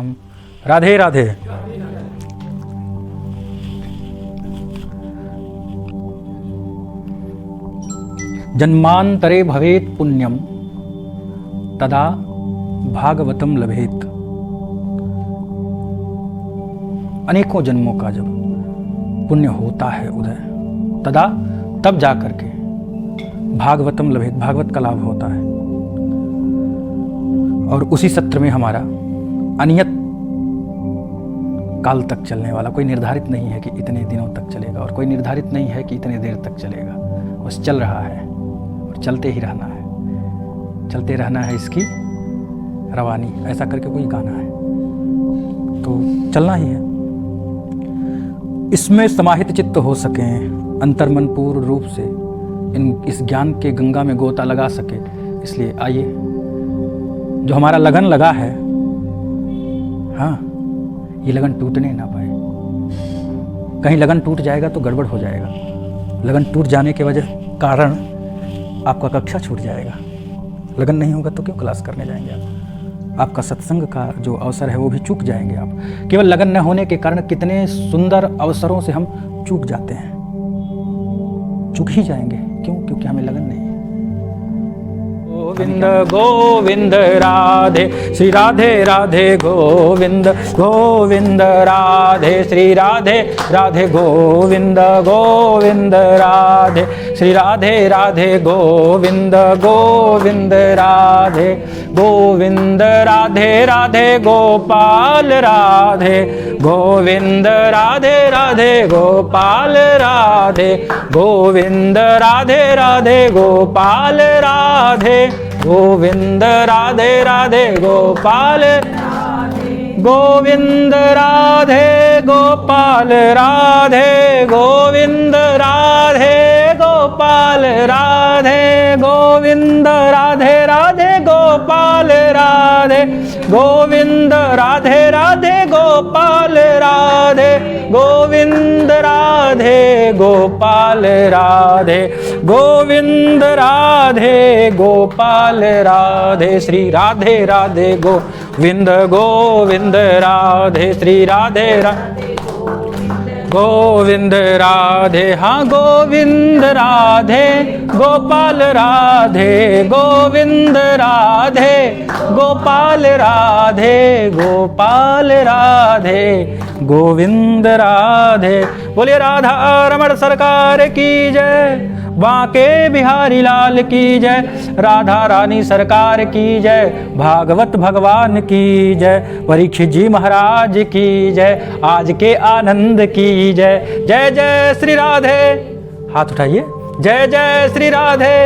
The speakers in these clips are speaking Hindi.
राम। राधे राधे। जन्मांतरे भवेत पुण्यम तदा भागवतम लभेत। अनेकों जन्मों का जब पुण्य होता है उदय, तदा तब जाकर के भागवतम लभेत, भागवत का लाभ होता है। और उसी सत्र में हमारा अनियत काल तक चलने वाला, कोई निर्धारित नहीं है कि इतने दिनों तक चलेगा और कोई निर्धारित नहीं है कि इतने देर तक चलेगा, बस चल रहा है और चलते ही रहना है, चलते रहना है इसकी रवानी, ऐसा करके कोई गाना है, तो चलना ही है। इसमें समाहित चित्त हो सकें, अंतर्मन पूर्ण रूप से इस ज्ञान के गंगा में गोता लगा सके, इसलिए आइए, जो हमारा लगन लगा है, हाँ, ये लगन टूटने ना पाए। कहीं लगन टूट जाएगा तो गड़बड़ हो जाएगा। लगन टूट जाने के वजह कारण आपका कक्षा छूट जाएगा। लगन नहीं होगा तो क्यों क्लास करने जाएंगे आप? आपका सत्संग का जो अवसर है वो भी चूक जाएंगे आप। केवल लगन न होने के कारण कितने सुंदर अवसरों से हम चूक जाते हैं, चूक ही जाएंगे। क्यों? क्योंकि हमें लगन नहीं है। गोविंद गोविंद राधे श्री राधे राधे गोविंद गोविंद राधे श्री राधे राधे गोविंद गोविंद राधे श्री राधे राधे गोविंद गोविंद राधे गोविंद राधे राधे गोपाल राधे गोविंद राधे राधे गोपाल राधे गोविंद राधे राधे गोपाल राधे गोविंद राधे राधे गोपाल गोविंद राधे गोपाल राधे गोविंद राधे गोपाल राधे गोविंद राधे राधे गोपाल राधे गोविंद राधे राधे गोपाल राधे गोविंद राधे गोपाल राधे गोविंद राधे गोपाल राधे श्री राधे राधे गोविंद गोविंद राधे श्री राधे राधे गोविंद राधे, हाँ गोविंद राधे गोपाल राधे गोविंद राधे गोपाल राधे गोपाल राधे गोविंद राधे। बोलिए राधा रमण सरकार की जय, बांके बिहारी लाल की जय, राधा रानी सरकार की जय, भागवत भगवान की जय, परीक्षित जी महाराज की जय, आज के आनंद की जय। जय जय श्री राधे, हाथ उठाइए, जय जय श्री राधे,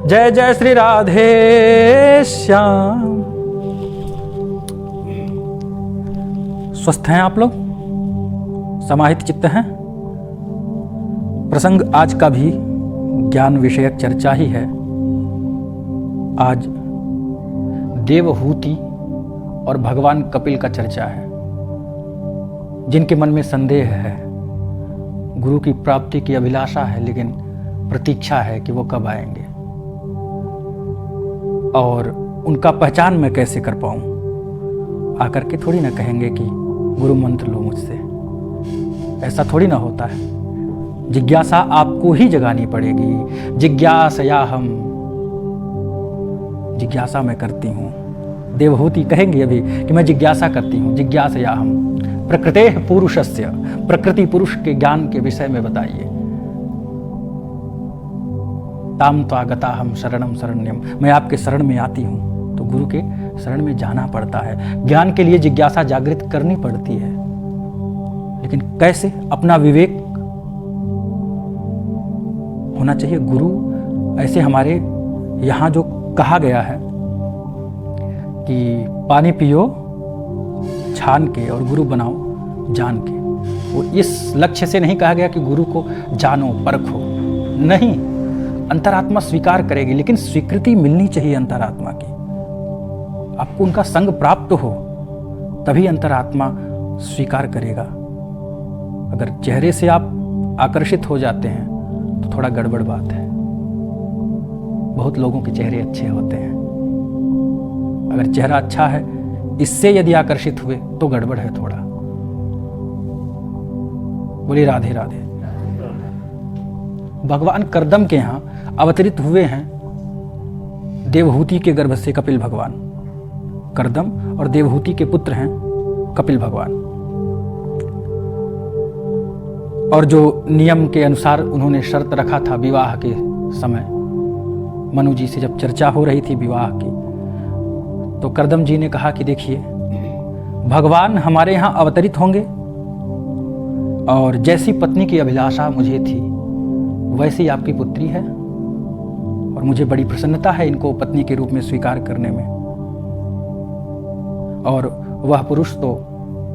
जय जय श्री राधे श्याम। स्वस्थ हैं आप लोग? समाहित चित्त हैं? प्रसंग आज का भी ज्ञान विषयक चर्चा ही है। आज देवहूति और भगवान कपिल का चर्चा है। जिनके मन में संदेह है, गुरु की प्राप्ति की अभिलाषा है, लेकिन प्रतीक्षा है कि वो कब आएंगे और उनका पहचान मैं कैसे कर पाऊं। आकर के थोड़ी ना कहेंगे कि गुरु मंत्र लो मुझसे, ऐसा थोड़ी ना होता है। जिज्ञासा आपको ही जगानी पड़ेगी। जिज्ञासया हम, जिज्ञासा मैं करती हूँ। देवहूति कहेंगे अभी कि मैं जिज्ञासा करती हूँ। जिज्ञासया हम प्रकृतेः पुरुषस्य, प्रकृति पुरुष के ज्ञान के विषय में बताइए। ताम त्वागता हम शरणम शरण्यम, मैं आपके शरण में आती हूँ। तो गुरु के शरण में जाना पड़ता है। ज्ञान के लिए जिज्ञासा जागृत करनी पड़ती है, लेकिन कैसे? अपना विवेक होना चाहिए। गुरु ऐसे हमारे यहाँ जो कहा गया है कि पानी पियो छान के और गुरु बनाओ जान के, वो इस लक्ष्य से नहीं कहा गया कि गुरु को जानो परखो, नहीं। अंतरात्मा स्वीकार करेगी, लेकिन स्वीकृति मिलनी चाहिए अंतरात्मा की। आपको उनका संग प्राप्त हो तभी अंतरात्मा स्वीकार करेगा। अगर चेहरे से आप आकर्षित हो जाते हैं तो थोड़ा गड़बड़ बात है। बहुत लोगों के चेहरे अच्छे होते हैं। अगर चेहरा अच्छा है, इससे यदि आकर्षित हुए तो गड़बड़ है थोड़ा। बोलिए राधे राधे। भगवान कर्दम के यहां अवतरित हुए हैं देवहूति के गर्भ से कपिल भगवान। कर्दम और देवहूति के पुत्र हैं कपिल भगवान। और जो नियम के अनुसार उन्होंने शर्त रखा था विवाह के समय, मनु जी से जब चर्चा हो रही थी विवाह की, तो कर्दम जी ने कहा कि देखिए, भगवान हमारे यहाँ अवतरित होंगे और जैसी पत्नी की अभिलाषा मुझे थी वैसी आपकी पुत्री है, और मुझे बड़ी प्रसन्नता है इनको पत्नी के रूप में स्वीकार करने में। और वह पुरुष तो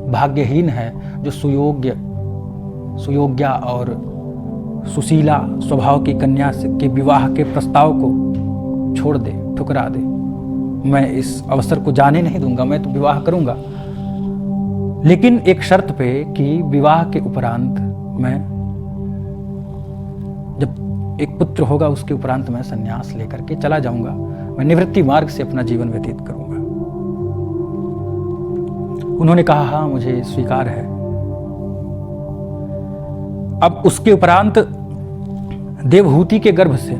भाग्यहीन है जो सुयोग्या और सुशीला स्वभाव की कन्या के विवाह के प्रस्ताव को छोड़ दे, ठुकरा दे। मैं इस अवसर को जाने नहीं दूंगा, मैं तो विवाह करूंगा, लेकिन एक शर्त पे कि विवाह के उपरांत मैं, जब एक पुत्र होगा उसके उपरांत मैं संन्यास लेकर के चला जाऊंगा, मैं निवृत्ति मार्ग से अपना जीवन व्यतीत करूंगा। उन्होंने कहा हाँ मुझे स्वीकार है। अब उसके उपरांत देवहूति के गर्भ से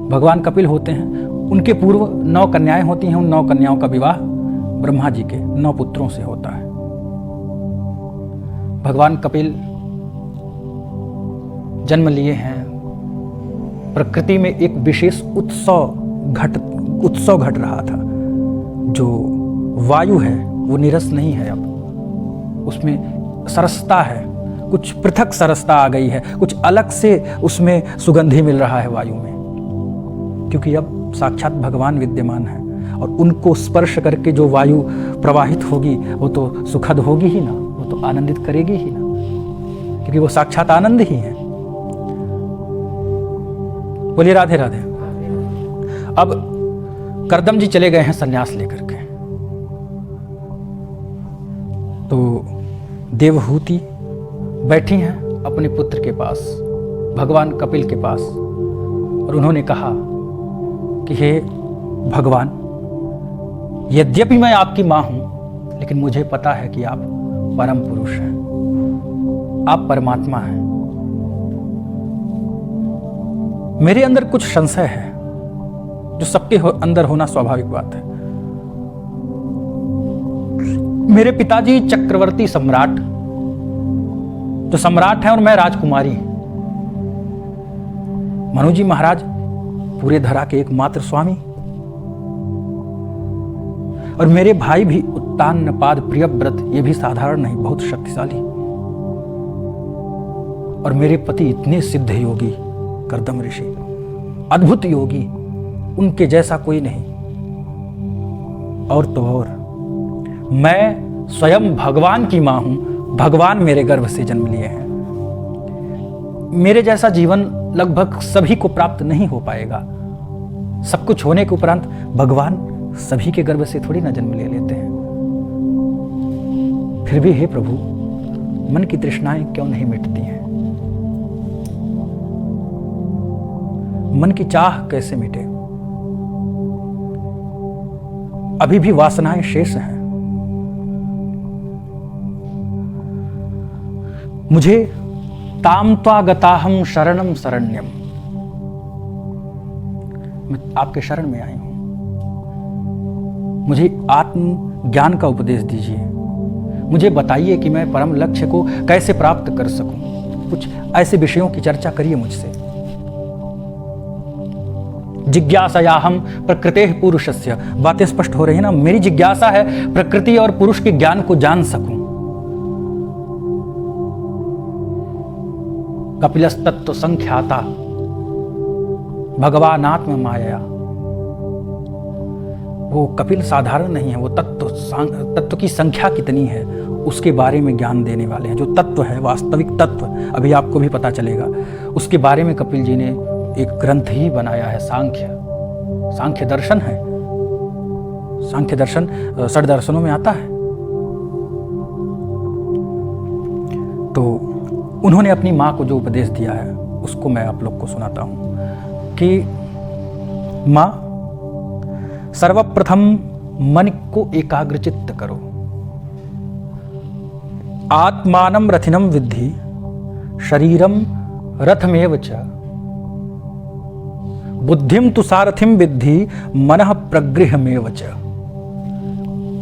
भगवान कपिल होते हैं। उनके पूर्व 9 कन्याएं होती हैं। उन 9 कन्याओं का विवाह ब्रह्मा जी के 9 पुत्रों से होता है। भगवान कपिल जन्म लिए हैं। प्रकृति में एक विशेष उत्सव घट रहा था। जो वायु है वो नीरस नहीं है, अब उसमें सरसता है, कुछ पृथक सरसता आ गई है, कुछ अलग से उसमें सुगंधी मिल रहा है वायु में, क्योंकि अब साक्षात भगवान विद्यमान है। और उनको स्पर्श करके जो वायु प्रवाहित होगी वो तो सुखद होगी ही ना, वो तो आनंदित करेगी ही ना, क्योंकि वो साक्षात आनंद ही है। बोलिए राधे राधे। अब कर्दम जी चले गए हैं सन्यास लेकर के, तो देवहूति बैठी हैं अपने पुत्र के पास, भगवान कपिल के पास, और उन्होंने कहा कि हे भगवान, यद्यपि मैं आपकी मां हूं, लेकिन मुझे पता है कि आप परम पुरुष हैं, आप परमात्मा हैं। मेरे अंदर कुछ संशय है, जो सबके अंदर होना स्वाभाविक बात है। मेरे पिताजी चक्रवर्ती सम्राट, जो सम्राट हैं, और मैं राजकुमारी। मनु जी महाराज पूरे धरा के एकमात्र स्वामी, और मेरे भाई भी उत्तानपाद प्रियव्रत, ये भी साधारण नहीं, बहुत शक्तिशाली। और मेरे पति इतने सिद्ध योगी कर्दम ऋषि, अद्भुत योगी, उनके जैसा कोई नहीं। और तो और मैं स्वयं भगवान की मां हूं, भगवान मेरे गर्भ से जन्म लिए हैं। मेरे जैसा जीवन लगभग सभी को प्राप्त नहीं हो पाएगा। सब कुछ होने के उपरांत भगवान सभी के गर्भ से थोड़ी ना जन्म ले लेते हैं। फिर भी हे प्रभु, मन की तृष्णाएं क्यों नहीं मिटती हैं? मन की चाह कैसे मिटे? अभी भी वासनाएं शेष हैं। मुझे ताम त्वागताहम शरणम शरण्यम, मैं आपके शरण में आई हूं। मुझे आत्म ज्ञान का उपदेश दीजिए। मुझे बताइए कि मैं परम लक्ष्य को कैसे प्राप्त कर सकूं। कुछ ऐसे विषयों की चर्चा करिए मुझसे। जिज्ञासायाहम प्रकृतेः पुरुषस्य, बातें स्पष्ट हो रही है ना। मेरी जिज्ञासा है प्रकृति और पुरुष के ज्ञान को जान सकूं। कपिलस्तत्व संख्याता भगवानात्म माया, वो कपिल साधारण नहीं है। वो तत्व की संख्या कितनी है उसके बारे में ज्ञान देने वाले हैं। जो तत्व है, वास्तविक तत्व, अभी आपको भी पता चलेगा, उसके बारे में कपिल जी ने एक ग्रंथ ही बनाया है। सांख्य दर्शन है। सांख्य दर्शन 6 दर्शनों में आता है। तो उन्होंने अपनी माँ को जो उपदेश दिया है उसको मैं आप लोग को सुनाता हूँ कि माँ, सर्वप्रथम मन को एकाग्रचित्त करो। आत्मानं रथिनं विद्धि शरीरम रथमेव च बुद्धिम तु सारथिम विद्धि मनः प्रगृहमेव च।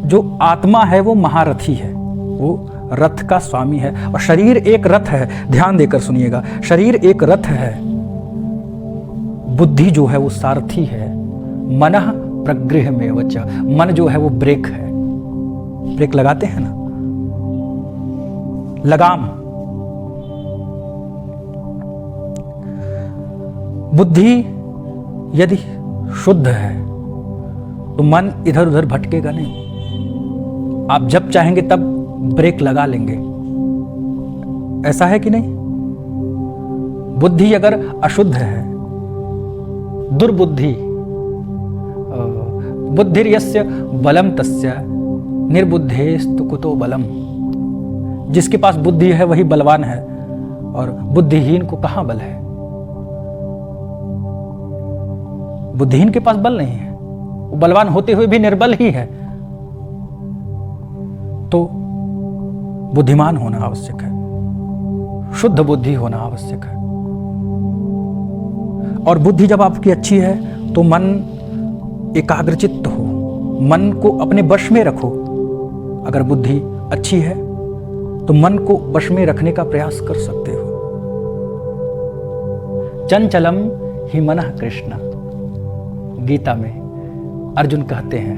जो आत्मा है वो महारथी है, वो रथ का स्वामी है, और शरीर एक रथ है। ध्यान देकर सुनिएगा, शरीर एक रथ है, बुद्धि जो है वो सारथी है, मनः प्रगृहमेव च। मन जो है वो ब्रेक है, ब्रेक लगाते हैं ना, लगाम। बुद्धि यदि शुद्ध है तो मन इधर उधर भटकेगा नहीं। आप जब चाहेंगे तब ब्रेक लगा लेंगे, ऐसा है कि नहीं? बुद्धि अगर अशुद्ध है, दुर्बुद्धि, बुद्धिर्यस्य बलम तस्य निर्बुद्धेस्तु कुतो बलम। जिसके पास बुद्धि है वही बलवान है, और बुद्धिहीन को कहां बल है? बुद्धिहीन के पास बल नहीं है, वो बलवान होते हुए भी निर्बल ही है। तो बुद्धिमान होना आवश्यक है, शुद्ध बुद्धि होना आवश्यक है। और बुद्धि जब आपकी अच्छी है तो मन एकाग्रचित्त हो, मन को अपने वश में रखो। अगर बुद्धि अच्छी है तो मन को वश में रखने का प्रयास कर सकते हो। चंचलम ही मनः कृष्ण, गीता में अर्जुन कहते हैं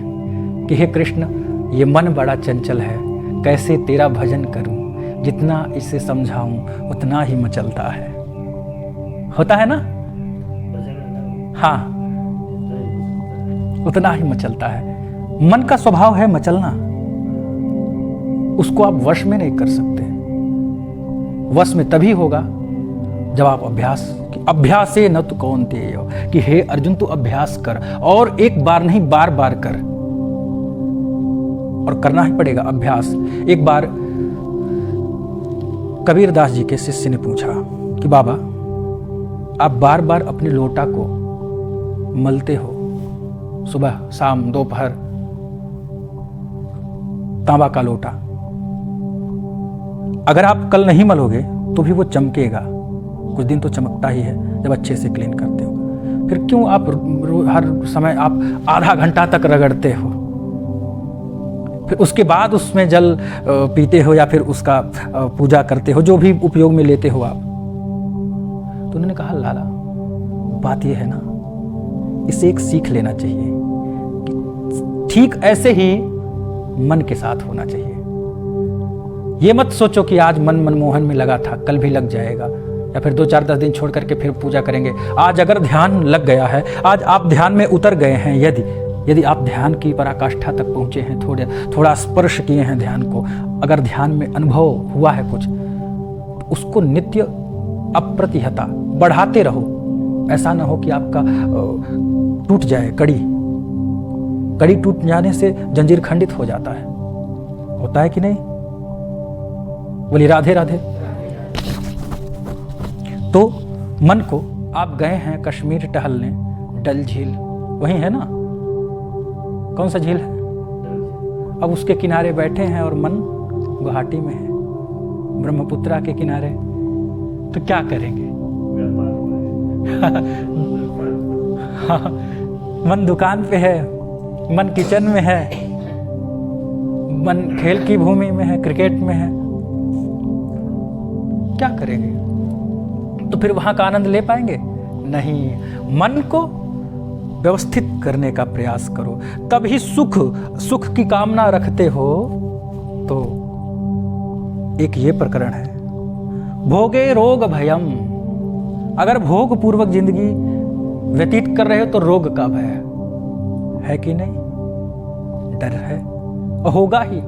कि हे कृष्ण, ये मन बड़ा चंचल है, कैसे तेरा भजन करूं, जितना इसे समझाऊं उतना ही मचलता है। होता है ना? हाँ, उतना ही मचलता है। मन का स्वभाव है मचलना, उसको आप वश में नहीं कर सकते। वश में तभी होगा जब आप अभ्यासे न तु कौन्तेय, कि हे अर्जुन तू अभ्यास कर, और एक बार नहीं बार बार कर, और करना ही पड़ेगा अभ्यास। एक बार कबीरदास जी के शिष्य ने पूछा कि बाबा, आप बार बार अपने लोटा को मलते हो, सुबह शाम दोपहर, तांबा का लोटा, अगर आप कल नहीं मलोगे तो भी वो चमकेगा, कुछ दिन तो चमकता ही है जब अच्छे से क्लीन करते हो। फिर क्यों आप हर समय आप आधा घंटा तक रगड़ते हो, फिर उसके बाद उसमें जल पीते हो या फिर उसका पूजा करते हो, जो भी उपयोग में लेते हो आप? तो उन्होंने कहा, लाला बात यह है ना, इसे एक सीख लेना चाहिए कि ठीक ऐसे ही मन के साथ होना चाहिए। ये मत सोचो कि आज मन मनमोहन में लगा था, कल भी लग जाएगा, या फिर 2-4-10 दिन छोड़ करके फिर पूजा करेंगे। आज अगर ध्यान लग गया है, आज आप ध्यान में उतर गए हैं, यदि आप ध्यान की पराकाष्ठा तक पहुंचे हैं, थोड़ा स्पर्श किए हैं ध्यान को, अगर ध्यान में अनुभव हुआ है कुछ, तो उसको नित्य अप्रतिहता बढ़ाते रहो। ऐसा ना हो कि आपका टूट जाए कड़ी टूट जाने से जंजीर खंडित हो जाता है। होता है कि नहीं? बोलिए राधे राधे। तो मन को, आप गए हैं कश्मीर टहलने, डल झील वही है ना, कौन सा झील है? अब उसके किनारे बैठे हैं और मन गुवाहाटी में है, ब्रह्मपुत्रा के किनारे, तो क्या करेंगे? मन दुकान पे है, मन किचन में है, मन खेल की भूमि में है, क्रिकेट में है, क्या करेंगे? तो फिर वहां का आनंद ले पाएंगे? नहीं। मन को व्यवस्थित करने का प्रयास करो, तभी सुख की कामना रखते हो। तो एक ये प्रकरण है, भोगे रोग भयम। अगर भोग पूर्वक जिंदगी व्यतीत कर रहे हो तो रोग का भय है कि नहीं? डर है, और होगा ही।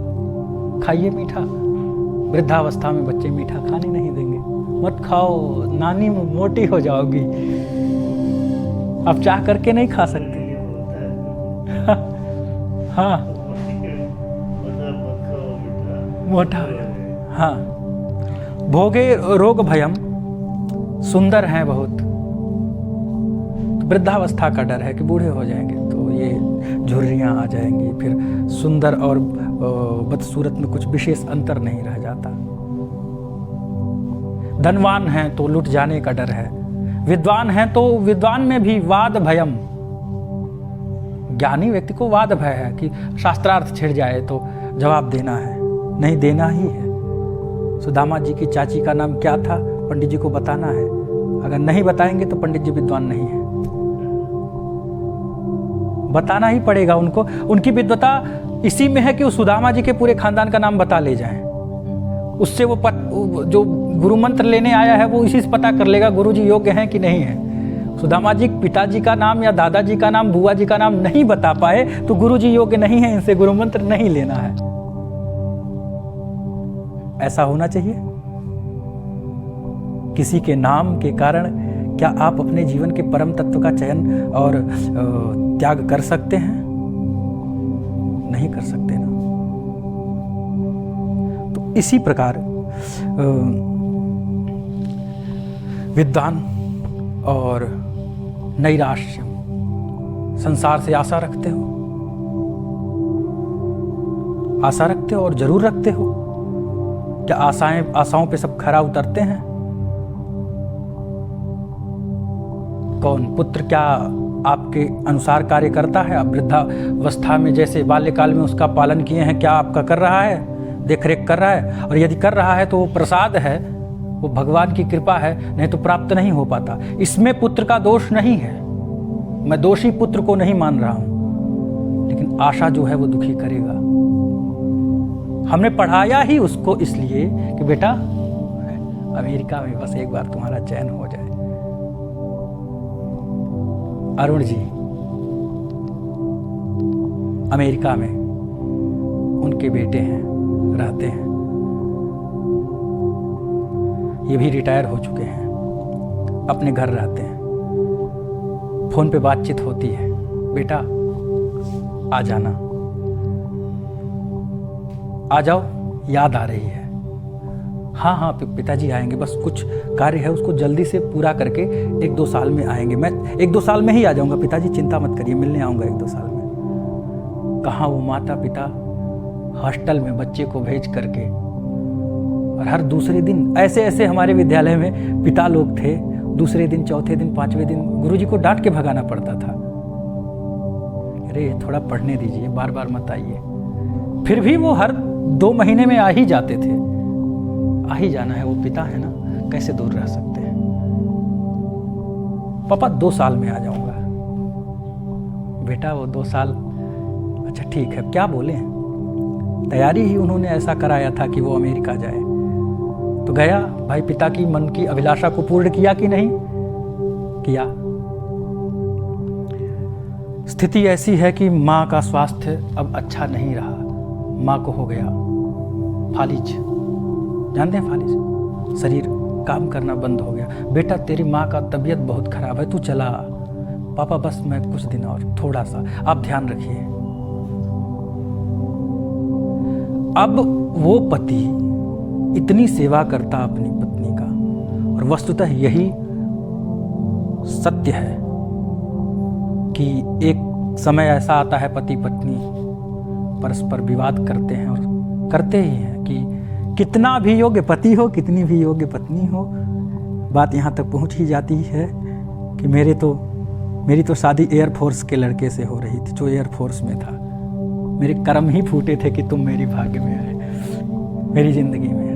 खाइए मीठा, वृद्धावस्था में बच्चे मीठा खाने नहीं देंगे, मत खाओ, नानी मोटी हो जाओगी, आप चाह करके नहीं खा सकते। हाँ, मोटा, हाँ। भोगे रोग भयम, सुंदर हैं बहुत, तो वृद्धावस्था का डर है कि बूढ़े हो जाएंगे। तो ये झुर्रियाँ आ जाएंगी, फिर सुंदर और बदसूरत में कुछ विशेष अंतर नहीं रह जाता। धनवान हैं तो लुट जाने का डर है, विद्वान हैं तो विद्वान में भी वाद भयम। ज्ञानी व्यक्ति को वाद भय है कि शास्त्रार्थ छिड़ जाए तो जवाब देना है, नहीं देना ही है। सुदामा जी की चाची का नाम क्या था, पंडित जी को बताना है। अगर नहीं बताएंगे तो पंडित जी विद्वान नहीं है, बताना ही पड़ेगा उनको। उनकी विद्वता इसी में है कि वो सुदामा जी के पूरे खानदान का नाम बता ले जाएं। उससे वो जो गुरु मंत्र लेने आया है वो इसी से पता कर लेगा गुरु जी योग्य हैं कि नहीं है। सुदामा जी पिताजी का नाम या दादाजी का नाम, बुआ जी का नाम नहीं बता पाए तो गुरु जी योग्य नहीं है, इनसे गुरु मंत्र नहीं लेना है। ऐसा होना चाहिए। किसी के नाम के कारण क्या आप अपने जीवन के परम तत्व का चयन और त्याग कर सकते हैं? नहीं कर सकते ना। तो इसी प्रकार विद्वान और नैराश्य, संसार से आशा रखते हो, आशा रखते हो और जरूर रखते हो। क्या आशाओं पे सब खरा उतरते हैं? कौन पुत्र क्या आपके अनुसार कार्य करता है? आप वृद्धावस्था में जैसे बाल्यकाल में उसका पालन किए हैं, क्या आपका कर रहा है, देखरेख कर रहा है? और यदि कर रहा है तो वो प्रसाद है, वो भगवान की कृपा है, नहीं तो प्राप्त नहीं हो पाता। इसमें पुत्र का दोष नहीं है, मैं दोषी पुत्र को नहीं मान रहा हूं, लेकिन आशा जो है वो दुखी करेगा। हमने पढ़ाया ही उसको इसलिए कि बेटा अमेरिका में बस एक बार तुम्हारा चयन हो जाए। अरुण जी अमेरिका में उनके बेटे हैं, रहते हैं, ये भी रिटायर हो चुके हैं, अपने घर रहते हैं। फोन पे बातचीत होती है, बेटा आ जाना, आ जाओ, याद आ रही है। हाँ हाँ पिताजी आएंगे, बस कुछ कार्य है उसको जल्दी से पूरा करके 1-2 साल में आएंगे। मैं 1-2 साल में ही आ जाऊंगा पिताजी, चिंता मत करिए, मिलने आऊंगा 1-2 साल में। कहाँ वो माता पिता हॉस्टल में बच्चे को भेज करके, और हर दूसरे दिन ऐसे ऐसे हमारे विद्यालय में पिता लोग थे, दूसरे दिन, चौथे दिन, 5वें दिन गुरुजी को डांट के भगाना पड़ता था। अरे थोड़ा पढ़ने दीजिए, बार बार मत आइए। फिर भी वो हर 2 महीने में आ ही जाते थे। आ ही जाना है, वो पिता है ना, कैसे दूर रह सकते हैं। पापा 2 साल में आ जाऊंगा। बेटा वो 2 साल, अच्छा ठीक है, क्या बोले हैं? तैयारी ही उन्होंने ऐसा कराया था कि वो अमेरिका जाए, तो गया। भाई पिता की मन की अभिलाषा को पूर्ण किया कि नहीं किया? स्थिति ऐसी है कि माँ का स्वास्थ्य अब अच्छा नहीं रहा। माँ को हो गया फालिज, जानते हैं फालिज, शरीर काम करना बंद हो गया। बेटा तेरी माँ का तबीयत बहुत खराब है, तू चला। पापा बस मैं कुछ दिन और, थोड़ा सा आप ध्यान रखिए। अब वो पति इतनी सेवा करता अपनी पत्नी का, और वस्तुतः यही सत्य है कि एक समय ऐसा आता है पति पत्नी परस्पर विवाद करते हैं, और करते ही हैं कि कितना भी योग्य पति हो, कितनी भी योग्य पत्नी हो, बात यहाँ तक पहुँच ही जाती है कि मेरी तो शादी एयरफोर्स के लड़के से हो रही थी जो एयरफोर्स में था। मेरे कर्म ही फूटे थे कि तुम मेरी भाग्य में आए, मेरी जिंदगी में आए।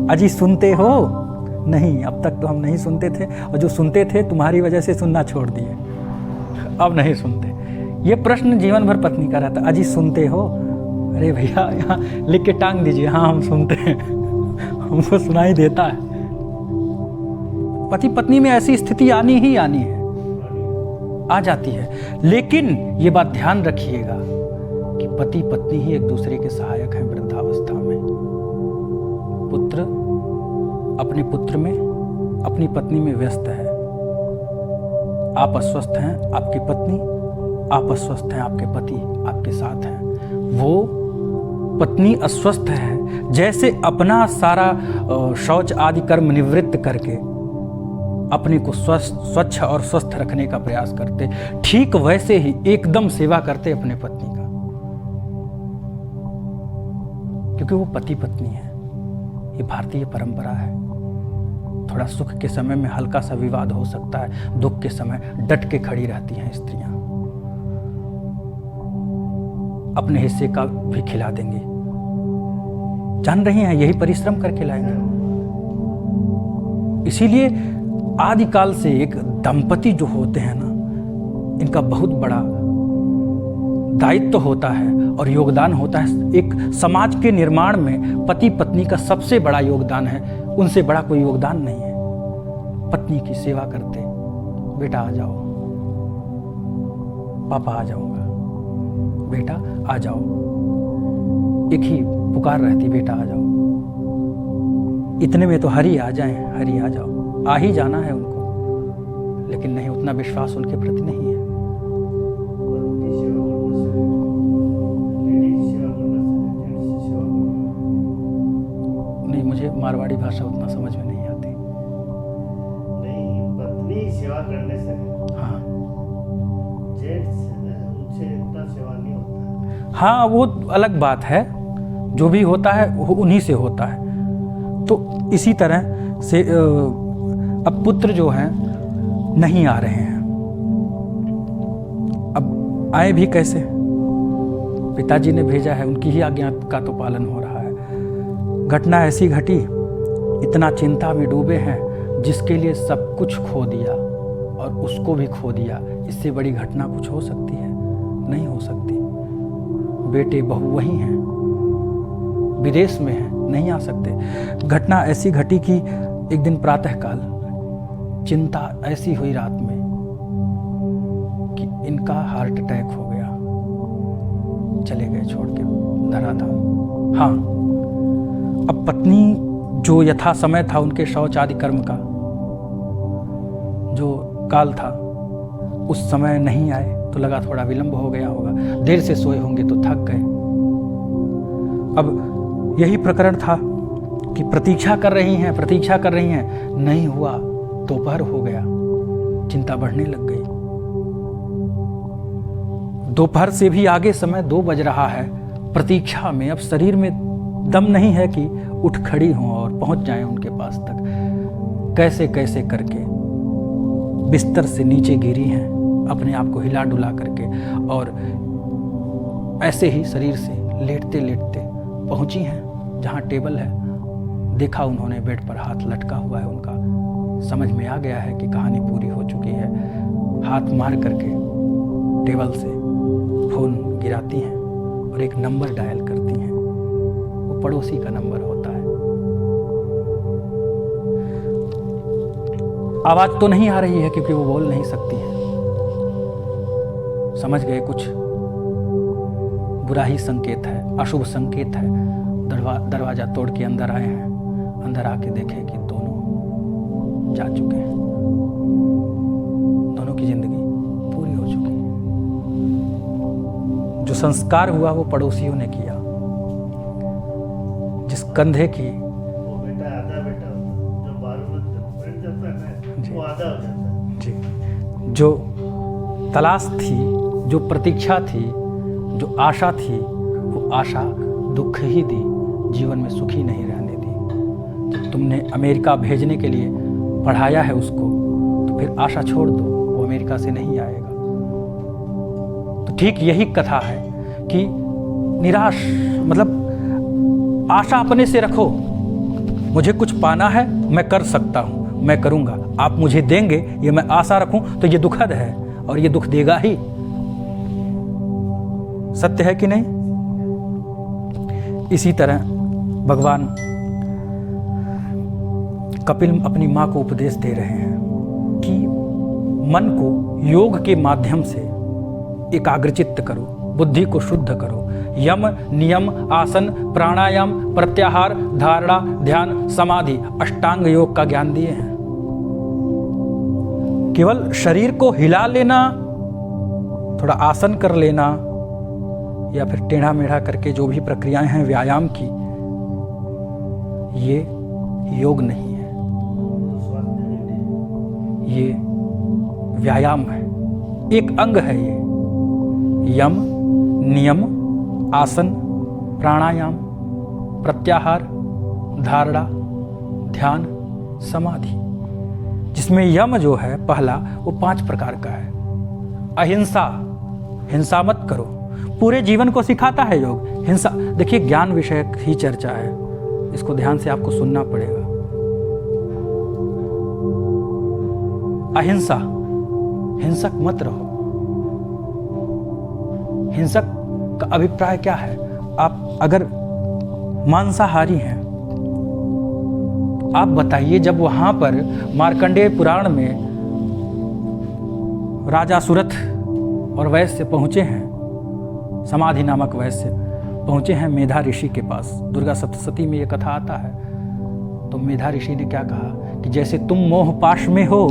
अजी सुनते हो? नहीं, अब तक तो हम नहीं सुनते थे, और जो सुनते थे तुम्हारी वजह से सुनना छोड़ दिए, अब नहीं सुनते। ये प्रश्न जीवन भर पत्नी का रहता, अजी सुनते हो? अरे भैया यहाँ लिख के टांग दीजिए, हाँ हम सुनते हैं, हमको सुनाई देता है। पति पत्नी में ऐसी स्थिति आनी ही आनी है, आ जाती है। लेकिन ये बात ध्यान रखिएगा कि पति पत्नी ही एक दूसरे के सहायक हैं वृद्धावस्था में। पुत्र अपने पुत्र में, अपनी पत्नी में व्यस्त है। आप अस्वस्थ हैं, आपकी पत्नी, आप अस्वस्थ हैं, आपके पति आपके साथ हैं। वो पत्नी अस्वस्थ है, जैसे अपना सारा शौच आदि कर्म निवृत्त करके अपने को स्वच्छ और स्वस्थ रखने का प्रयास करते, ठीक वैसे ही एकदम सेवा करते अपने पत्नी का, क्योंकि वो पति पत्नी है। ये भारतीय परंपरा है। थोड़ा सुख के समय में हल्का सा विवाद हो सकता है, दुख के समय डट के खड़ी रहती हैं स्त्रियां, अपने हिस्से का भी खिला देंगी, जान रही हैं यही परिश्रम करके लाएंगे। इसीलिए आदिकाल से एक दंपति जो होते हैं ना, इनका बहुत बड़ा दायित्व होता है और योगदान होता है। एक समाज के निर्माण में पति पत्नी का सबसे बड़ा योगदान है, उनसे बड़ा कोई योगदान नहीं है। पत्नी की सेवा करते, बेटा आ जाओ, पापा आ जाऊंगा, बेटा आ जाओ, एक ही पुकार रहती, बेटा आ जाओ। इतने में तो हरि आ जाएं, हरि आ जाओ, आ ही जाना है उनको, लेकिन नहीं, उतना विश्वास उनके प्रति नहीं है। नहीं, मुझे मारवाड़ी भाषा उतना समझ में नहीं आती। नहीं, पत्नी सेवा करने से, हाँ, जेंट्स उनसे इतना सेवा नहीं होता। हाँ, वो अलग बात है, जो भी होता है वो उन्हीं से होता है। तो इसी तरह से अब पुत्र जो हैं नहीं आ रहे हैं, अब आए भी कैसे? पिताजी ने भेजा है, उनकी ही आज्ञा का तो पालन हो रहा है। घटना ऐसी घटी, इतना चिंता में डूबे हैं, जिसके लिए सब कुछ खो दिया और उसको भी खो दिया। इससे बड़ी घटना कुछ हो सकती है? नहीं हो सकती। बेटे बहू वही हैं, विदेश में हैं, नहीं आ सकते। घटना ऐसी घटी कि एक दिन प्रातःकाल चिंता ऐसी हुई रात में कि इनका हार्ट अटैक हो गया, चले गए छोड़ के धराधाम। हाँ, अब पत्नी जो यथा समय था उनके शौच आदि कर्म का जो काल था, उस समय नहीं आए तो लगा थोड़ा विलंब हो गया होगा, देर से सोए होंगे तो थक गए। अब यही प्रकरण था कि प्रतीक्षा कर रही हैं, नहीं हुआ, दोपहर हो गया, चिंता बढ़ने लग गई। दोपहर से भी आगे समय 2 बज रहा है, प्रतीक्षा में अब शरीर में दम नहीं है कि उठ खड़ी हों और पहुंच जाएं उनके पास तक। कैसे कैसे करके बिस्तर से नीचे गिरी हैं, अपने आप को हिला डुला करके, और ऐसे ही शरीर से लेटते लेटते पहुंची हैं जहां टेबल है। देखा उन्होंने बेड पर हाथ लटका हुआ है उनका, समझ में आ गया है कि कहानी पूरी हो चुकी है। हाथ मार करके टेबल से फोन गिराती हैं और एक नंबर डायल करती हैं। वो पड़ोसी का नंबर होता है। आवाज तो नहीं आ रही है क्योंकि वो बोल नहीं सकती हैं। समझ गए कुछ बुरा ही संकेत है, अशुभ संकेत है। दरवाजा तोड़ के अंदर आए हैं। अंदर आके देखे कि दोनों जा चुके हैं, दोनों की जिंदगी पूरी हो चुकी है। जो संस्कार हुआ वो पड़ोसियों ने किया। जिस कंधे की वो बेटा आधा बेटा जो बालू बन जाता है वो आधा हो जाता है जी। जो तलाश थी, जो प्रतीक्षा थी, जो आशा थी, वो आशा दुख ही दी, जीवन में सुखी नहीं रहने दी। जब तुमने अमेरिका भेजने के लिए पढ़ाया है उसको, तो फिर आशा छोड़ दो, वो अमेरिका से नहीं आएगा। तो ठीक यही कथा है कि निराश, मतलब आशा अपने से रखो। मुझे कुछ पाना है, मैं कर सकता हूँ, मैं करूँगा, आप मुझे देंगे, ये मैं आशा रखूँ तो ये दुखद है और ये दुख देगा ही। सत्य है कि नहीं? इसी तरह भगवान कपिल अपनी माँ को उपदेश दे रहे हैं कि मन को योग के माध्यम से एकाग्रचित्त करो, बुद्धि को शुद्ध करो। यम, नियम, आसन, प्राणायाम, प्रत्याहार, धारणा, ध्यान, समाधि, अष्टांग योग का ज्ञान दिए हैं। केवल शरीर को हिला लेना, थोड़ा आसन कर लेना, या फिर टेढ़ा मेढ़ा करके जो भी प्रक्रियाएं हैं व्यायाम की, ये योग नहीं है। ये व्यायाम है, एक अंग है ये। यम, नियम, आसन, प्राणायाम, प्रत्याहार, धारणा, ध्यान, समाधि, जिसमें यम जो है पहला वो 5 प्रकार का है। अहिंसा, हिंसा मत करो, पूरे जीवन को सिखाता है योग। हिंसा, देखिए ज्ञान विषयक ही चर्चा है, इसको ध्यान से आपको सुनना पड़ेगा। अहिंसा, हिंसक मत रहो। हिंसक का अभिप्राय क्या है? आप अगर मांसाहारी हैं, आप बताइए, जब वहां पर मार्कंडेय पुराण में राजा सुरथ और वैश्य पहुंचे हैं, समाधि नामक वैश्य पहुंचे हैं मेधा ऋषि के पास, दुर्गा सप्तशती में यह कथा आता है। तो मेधा ऋषि ने क्या कहा कि जैसे तुम मोह पाश में हो,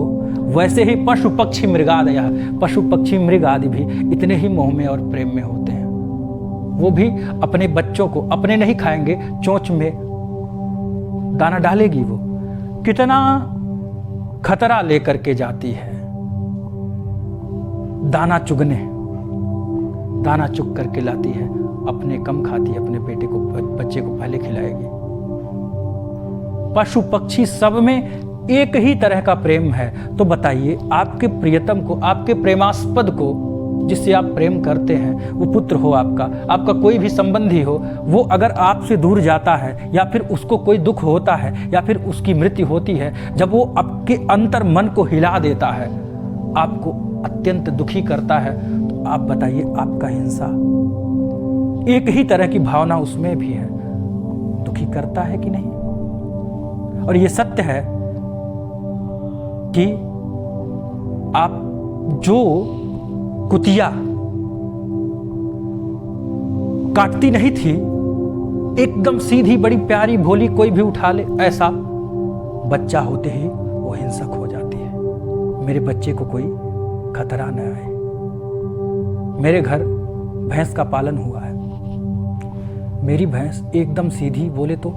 वैसे ही पशु पक्षी मृगादयः, पशु पक्षी मृग आदि भी इतने ही मोह में और प्रेम में होते हैं। वो भी अपने बच्चों को अपने नहीं खाएंगे, चोंच में दाना डालेगी वो। कितना खतरा लेकर के जाती है दाना चुगने, दाना चुग करके लाती है, अपने कम खाती है, अपने बेटे को, बच्चे को पहले खिलाएगी। पशु पक्षी सब में एक ही तरह का प्रेम है। तो बताइए, आपके प्रियतम को, आपके प्रेमास्पद को, जिससे आप प्रेम करते हैं, वो पुत्र हो आपका कोई भी संबंधी हो, वो अगर आपसे दूर जाता है या फिर उसको कोई दुख होता है या फिर उसकी मृत्यु होती है, जब वो आपके अंतर मन को हिला देता है, आपको अत्यंत दुखी करता है, तो आप बताइए आपका हिंसा, एक ही तरह की भावना उसमें भी है, दुखी करता है कि नहीं? और ये सत्य है कि आप जो कुतिया काटती नहीं थी, एकदम सीधी बड़ी प्यारी भोली कोई भी उठा ले, ऐसा बच्चा होते ही वो हिंसक हो जाती है। मेरे बच्चे को कोई खतरा न आए। मेरे घर भैंस का पालन हुआ है, मेरी भैंस एकदम सीधी, बोले तो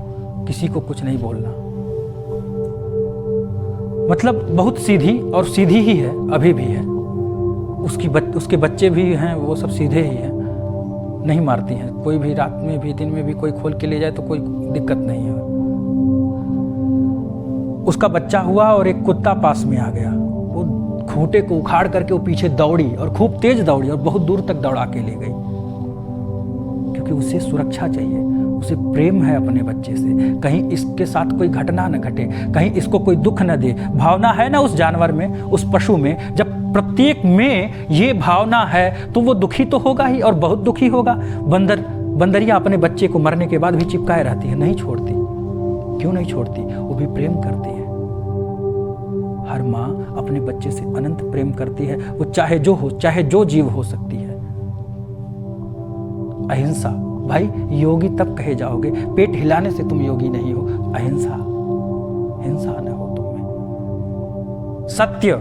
किसी को कुछ नहीं बोलना, मतलब बहुत सीधी, और सीधी ही है, अभी भी है। उसके बच्चे भी हैं, वो सब सीधे ही हैं, नहीं मारती हैं। कोई भी रात में भी दिन में भी कोई खोल के ले जाए तो कोई दिक्कत नहीं है। उसका बच्चा हुआ और एक कुत्ता पास में आ गया, वो खूंटे को उखाड़ करके वो पीछे दौड़ी और खूब तेज दौड़ी और बहुत दूर तक दौड़ा के ले गई, क्योंकि उसे सुरक्षा चाहिए, उसे प्रेम है अपने बच्चे से, कहीं इसके साथ कोई घटना न घटे, कहीं इसको कोई दुख न दे। भावना है ना उस जानवर में, उस पशु में, जब प्रत्येक में ये भावना है तो वो दुखी तो होगा ही, और बहुत दुखी होगा। बंदरिया अपने बच्चे को मरने के बाद भी चिपकाए रहती है, नहीं छोड़ती। क्यों नहीं छोड़ती? वो भी प्रेम करती है। हर माँ अपने बच्चे से अनंत प्रेम करती है, वो चाहे जो हो, चाहे जो जीव हो सकती है। अहिंसा, भाई योगी तब कहे जाओगे, पेट हिलाने से तुम योगी नहीं हो। अहिंसा, हिंसा न हो तुम में। सत्य,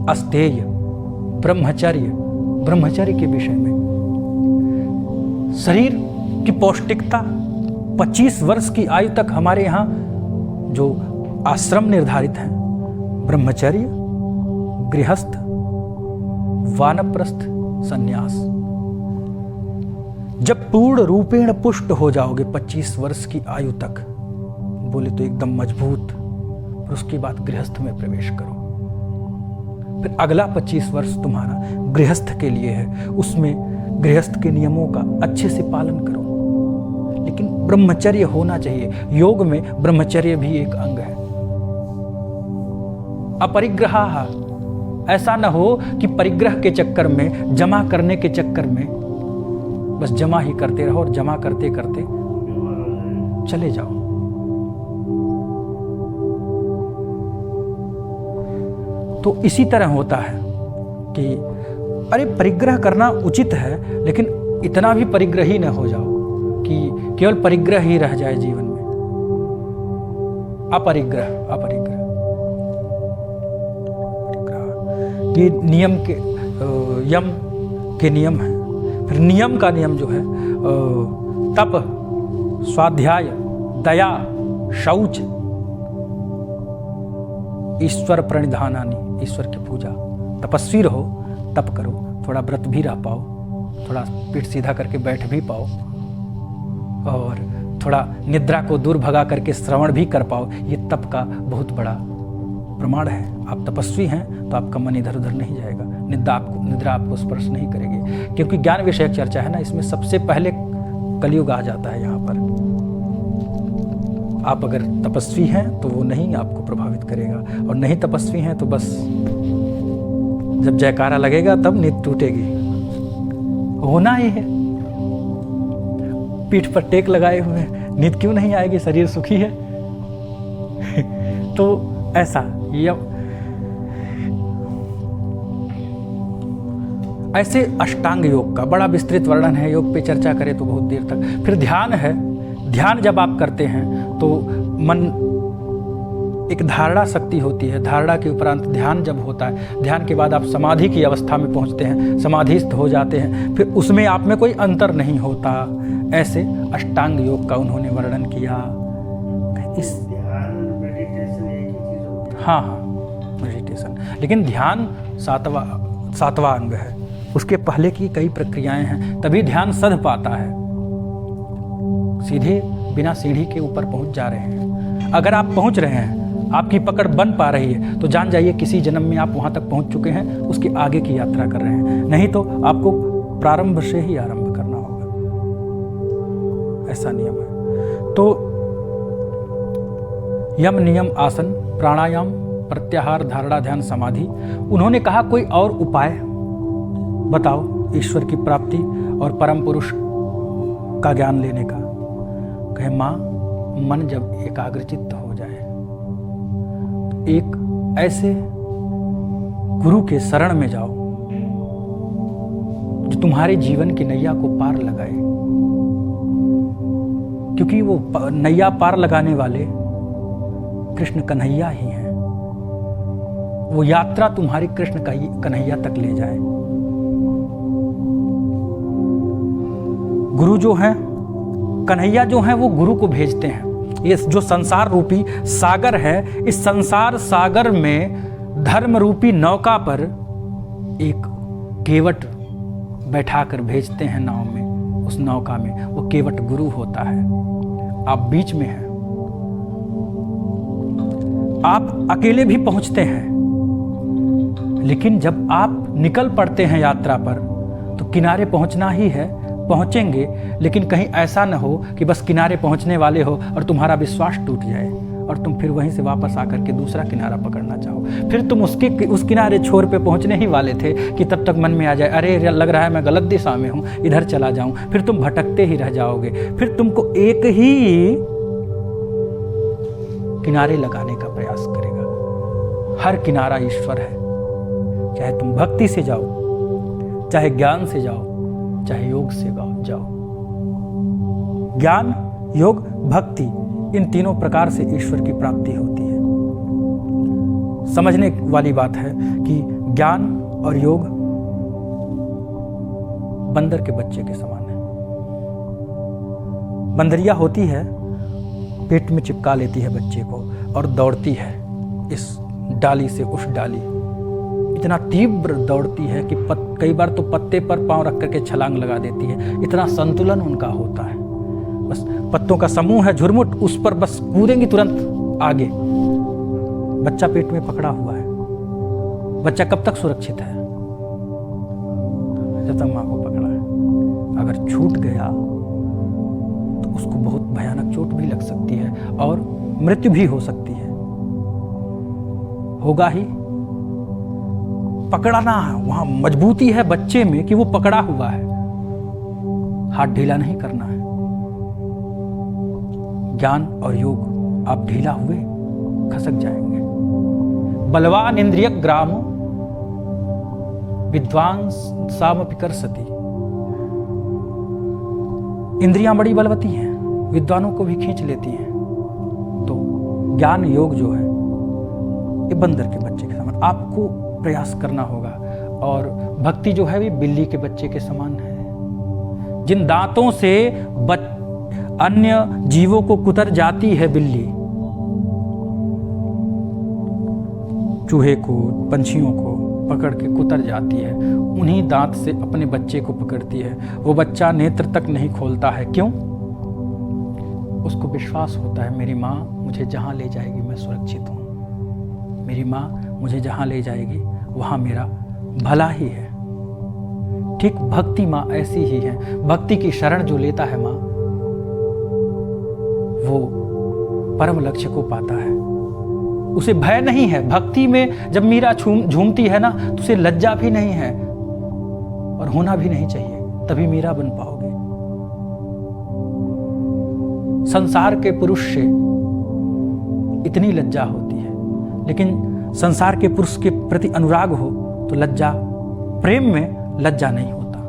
अस्तेय, ब्रह्मचर्य, ब्रह्मचर्य के विषय में शरीर की पौष्टिकता, 25 वर्ष की आयु तक हमारे यहाँ जो आश्रम निर्धारित हैं, ब्रह्मचर्य, गृहस्थ, वानप्रस्थ, संन्यास। जब पूर्ण रूपेण पुष्ट हो जाओगे 25 वर्ष की आयु तक, बोले तो एकदम मजबूत, फिर उसके बाद गृहस्थ में प्रवेश करो। फिर अगला 25 वर्ष तुम्हारा गृहस्थ के लिए है, उसमें गृहस्थ के नियमों का अच्छे से पालन करो, लेकिन ब्रह्मचर्य होना चाहिए। योग में ब्रह्मचर्य भी एक अंग है। अपरिग्रह, ऐसा न हो कि परिग्रह के चक्कर में, जमा करने के चक्कर में बस जमा ही करते रहो और जमा करते करते चले जाओ। तो इसी तरह होता है कि अरे परिग्रह करना उचित है, लेकिन इतना भी परिग्रही न हो जाओ कि केवल परिग्रह ही रह जाए जीवन में। अपरिग्रह, अपरिग्रह, ये नियम के, यम के नियम है। फिर नियम का नियम जो है तप, स्वाध्याय, दया, शौच, ईश्वर प्रणिधानानि, ईश्वर की पूजा। तपस्वी रहो, तप करो, थोड़ा व्रत भी रह पाओ, थोड़ा पीठ सीधा करके बैठ भी पाओ, और थोड़ा निद्रा को दूर भगा करके श्रवण भी कर पाओ। ये तप का बहुत बड़ा प्रमाण है। आप तपस्वी हैं तो आपका मन इधर उधर नहीं जाएगा, निद्रा आपको स्पर्श नहीं करेगी, क्योंकि ज्ञान विषयक चर्चा है ना, इसमें सबसे पहले कलयुग आ जाता है यहाँ पर। आप अगर तपस्वी हैं तो वो नहीं आपको प्रभावित करेगा, और नहीं तपस्वी हैं तो बस जब जयकारा लगेगा तब नींद टूटेगी। होना ही है, पीठ पर टेक लगाए हुए हैं, नींद क्यों नहीं आएगी, शरीर सुखी है। तो ऐसा ऐसे अष्टांग योग का बड़ा विस्तृत वर्णन है, योग पे चर्चा करें तो बहुत देर तक। फिर ध्यान है, ध्यान जब आप करते हैं तो मन एक धारणा शक्ति होती है, धारणा के उपरांत ध्यान जब होता है, ध्यान के बाद आप समाधि की अवस्था में पहुंचते हैं, समाधिस्थ हो जाते हैं, फिर उसमें आप में कोई अंतर नहीं होता। ऐसे अष्टांग योग का उन्होंने वर्णन किया। इस ध्यान मेडिटेशन एक ही चीज होती है। हाँ, मेडिटेशन, लेकिन ध्यान सातवां अंग है, उसके पहले की कई प्रक्रियाएं हैं, तभी ध्यान सध पाता है। सीधे बिना सीढ़ी के ऊपर पहुंच जा रहे हैं। अगर आप पहुंच रहे हैं, आपकी पकड़ बन पा रही है, तो जान जाइए किसी जन्म में आप वहां तक पहुंच चुके हैं, उसके आगे की यात्रा कर रहे हैं। नहीं तो आपको प्रारंभ से ही आरंभ करना होगा, ऐसा नियम है। तो यम, नियम, आसन, प्राणायाम, प्रत्याहार, धारणा, ध्यान, समाधि। उन्होंने कहा कोई और उपाय बताओ ईश्वर की प्राप्ति और परम पुरुष का ज्ञान लेने का। कहे माँ, मन जब एकाग्रचित्त हो जाए तो एक ऐसे गुरु के शरण में जाओ जो तुम्हारे जीवन की नैया को पार लगाए, क्योंकि वो नैया पार लगाने वाले कृष्ण कन्हैया ही हैं। वो यात्रा तुम्हारी कृष्ण कन्हैया तक ले जाए। गुरु जो हैं, कन्हैया जो हैं, वो गुरु को भेजते हैं। ये जो संसार रूपी सागर है, इस संसार सागर में धर्म रूपी नौका पर एक केवट बैठाकर भेजते हैं नाव में। उस नौका में वो केवट गुरु होता है। आप बीच में हैं, आप अकेले भी पहुंचते हैं, लेकिन जब आप निकल पड़ते हैं यात्रा पर तो किनारे पहुंचना ही है, पहुंचेंगे। लेकिन कहीं ऐसा न हो कि बस किनारे पहुंचने वाले हो और तुम्हारा विश्वास टूट जाए और तुम फिर वहीं से वापस आकर के दूसरा किनारा पकड़ना चाहो। फिर तुम उस किनारे छोर पे पहुंचने ही वाले थे कि तब तक मन में आ जाए, अरे लग रहा है मैं गलत दिशा में हूं, इधर चला जाऊं। फिर तुम भटकते ही रह जाओगे। फिर तुमको एक ही किनारे लगाने का प्रयास करेगा। हर किनारा ईश्वर है, चाहे तुम भक्ति से जाओ, चाहे ज्ञान से जाओ, चाहे योग से जाओ। ज्ञान, योग, भक्ति, इन तीनों प्रकार से ईश्वर की प्राप्ति होती है। समझने वाली बात है कि ज्ञान और योग बंदर के बच्चे के समान है। बंदरिया होती है, पेट में चिपका लेती है बच्चे को और दौड़ती है इस डाली से उस डाली। इतना तीव्र दौड़ती है कि कई बार तो पत्ते पर पांव रख करके छलांग लगा देती है। इतना संतुलन उनका होता है। बस पत्तों का समूह है, झुरमुट, उस पर बस कूदेंगी तुरंत आगे। बच्चा पेट में पकड़ा हुआ है। बच्चा कब तक सुरक्षित है? जब तक मां को पकड़ा है। अगर छूट गया तो उसको बहुत भयानक चोट भी लग सकती है और मृत्यु भी हो सकती है। होगा ही। पकड़ना है, वहां मजबूती है बच्चे में कि वो पकड़ा हुआ है, हाथ ढीला नहीं करना है। ज्ञान और योग, आप ढीला हुए खसक जाएंगे। बलवान इंद्रिय ग्राम विद्वान सामपि करसति। इंद्रियां बड़ी बलवती हैं, विद्वानों को भी खींच लेती हैं। तो ज्ञान योग जो है ये बंदर के बच्चे के समान आपको प्रयास करना होगा। और भक्ति जो है भी बिल्ली के बच्चे के समान है। जिन दांतों से अन्य जीवों को कुतर जाती है बिल्ली, चूहे को, पंछियों को पकड़ के कुतर जाती है, उन्हीं दांत से अपने बच्चे को पकड़ती है। वो बच्चा नेत्र तक नहीं खोलता है। क्यों? उसको विश्वास होता है मेरी माँ मुझे जहाँ ले जाएगी मैं सुरक्षित हूँ, मेरी माँ मुझे जहाँ ले जाएगी वहाँ मेरा भला ही है। ठीक भक्ति माँ ऐसी ही है। भक्ति की शरण जो लेता है माँ, वो परम लक्ष्य को पाता है। उसे भय नहीं है। भक्ति में जब मीरा झूमती है ना, तो उसे लज्जा भी नहीं है और होना भी नहीं चाहिए, तभी मीरा बन पाओगे। संसार के पुरुष से इतनी लज्जा होती है, लेकिन संसार के पुरुष के प्रति अनुराग हो तो लज्जा, प्रेम में लज्जा नहीं होता।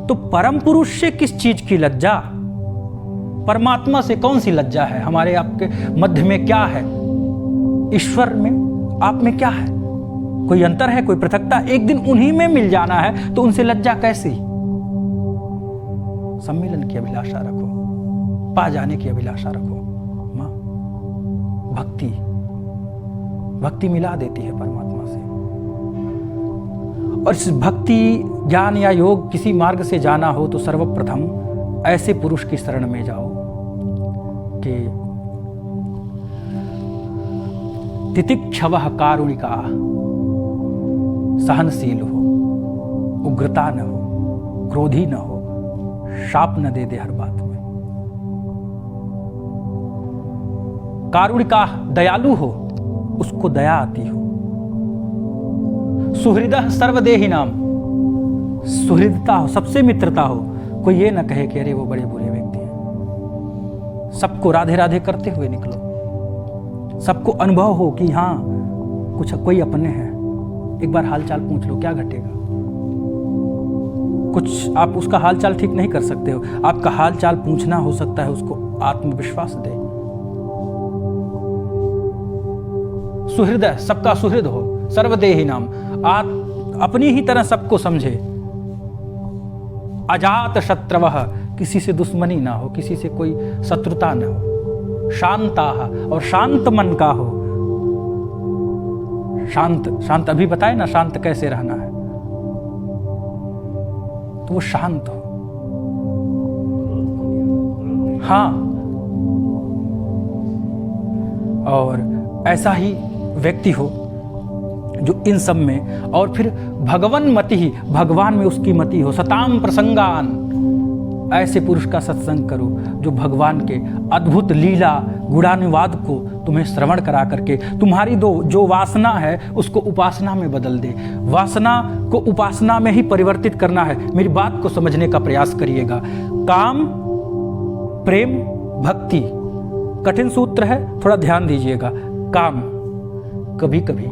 तो परम पुरुष से किस चीज की लज्जा? परमात्मा से कौन सी लज्जा है? हमारे आपके मध्य में क्या है? ईश्वर में, आप में क्या है? कोई अंतर है? कोई पृथकता? एक दिन उन्हीं में मिल जाना है, तो उनसे लज्जा कैसी? सम्मिलन की अभिलाषा रखो, पा जाने की अभिलाषा रखो। मां भक्ति मिला देती है परमात्मा से। और इस भक्ति, ज्ञान या योग किसी मार्ग से जाना हो तो सर्वप्रथम ऐसे पुरुष की शरण में जाओ कि तितिक्षवः कारुणिका, सहनशील हो, उग्रता न हो, क्रोधी न हो, शाप न दे हर बात में। कारुणिका, दयालु हो, उसको दया आती हो। सुहृदः सर्वदेहिनाम, सुहृदता हो, सबसे मित्रता हो। कोई ये ना कहे कि अरे वो बड़े बुरे व्यक्ति हैं। सबको राधे राधे करते हुए निकलो। सबको अनुभव हो कि हाँ कुछ कोई अपने हैं। एक बार हालचाल पूछ लो, क्या घटेगा? कुछ आप उसका हालचाल ठीक नहीं कर सकते हो, आपका हालचाल पूछना हो सकता है उसको आत्मविश्वास दे। सुहृदय, सबका सुहृद हो। सर्वदेही नाम, अपनी ही तरह सबको समझे। अजात शत्रवः, किसी से दुश्मनी ना हो, किसी से कोई शत्रुता ना हो। शांताः, और शांत मन का हो। शांत अभी बताए ना शांत कैसे रहना है, तो वो शांत हो। हाँ, और ऐसा ही व्यक्ति हो जो इन सब में, और फिर भगवन मति ही, भगवान में उसकी मति हो। सताम प्रसंगान, ऐसे पुरुष का सत्संग करो जो भगवान के अद्भुत लीला गुणानुवाद को तुम्हें श्रवण करा करके तुम्हारी जो वासना है उसको उपासना में बदल दे। वासना को उपासना में ही परिवर्तित करना है। मेरी बात को समझने का प्रयास करिएगा। काम, प्रेम, भक्ति, कठिन सूत्र है, थोड़ा ध्यान दीजिएगा। काम, कभी कभी